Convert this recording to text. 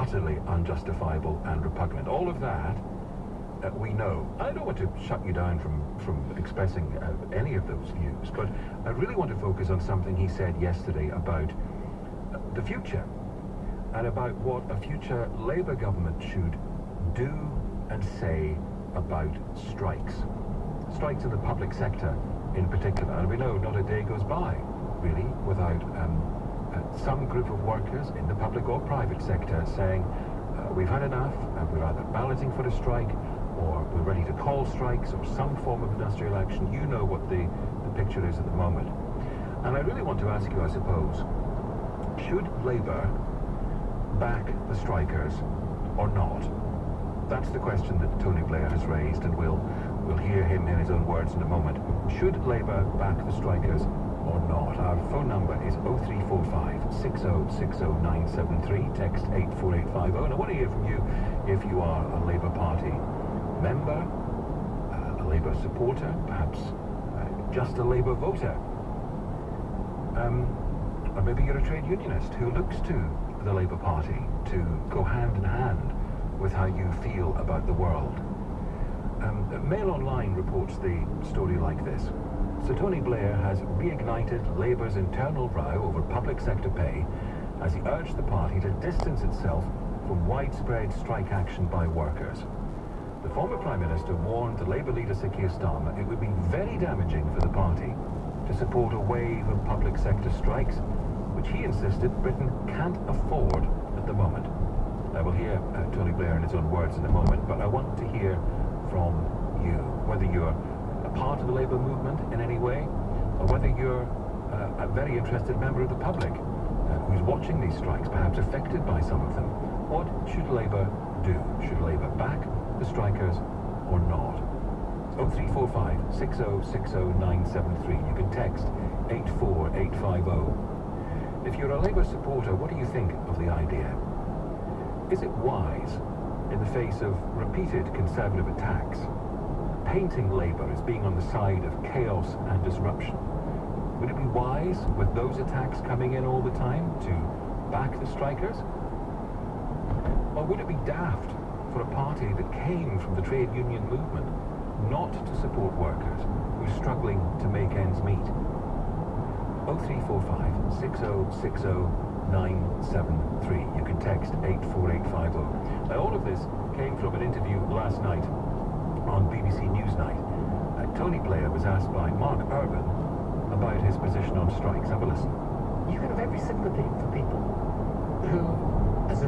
utterly unjustifiable and repugnant. All of that we know. I don't want to shut you down from expressing any of those views, but I really want to focus on something he said yesterday about the future and about what a future Labour government should do and say about strikes. Strikes in the public sector in particular. And we know not a day goes by, really, without some group of workers in the public or private sector saying, we've had enough, and we're either balloting for a strike, or we're ready to call strikes, or some form of industrial action. You know what the picture is at the moment. And I really want to ask you, I suppose, should Labour back the strikers or not? That's the question that Tony Blair has raised, and we'll hear him in his own words in a moment. Should Labour back the strikers or not? Our phone number is 0345 6060973, text 84850, and I want to hear from you if you are a Labour Party member, a Labour supporter, perhaps just a Labour voter, or maybe you're a trade unionist who looks to the Labour Party to go hand in hand with how you feel about the world. Mail Online reports the story like this. Sir Tony Blair has reignited Labour's internal row over public sector pay as he urged the party to distance itself from widespread strike action by workers. The former Prime Minister warned the Labour leader Sir Keir Starmer it would be very damaging for the party to support a wave of public sector strikes, which he insisted Britain can't afford at the moment. I will hear Tony Blair in his own words in a moment, but I want to hear from you, whether you're a part of the Labour movement in any way, or whether you're a very interested member of the public who's watching these strikes, perhaps affected by some of them. What should Labour do? Should Labour back the strikers or not? 0345 6060973. You can text 84850. If you're a Labour supporter, what do you think of the idea? Is it wise, in the face of repeated Conservative attacks, painting Labour as being on the side of chaos and disruption? Would it be wise, with those attacks coming in all the time, to back the strikers? Or would it be daft for a party that came from the trade union movement not to support workers who are struggling to make ends meet? 0345 6060973. You can text 84850. Now, all of this came from an interview last night on BBC Newsnight. Tony Blair was asked by Mark Urban about his position on strikes. Have a listen. You can have every sympathy for people who, as a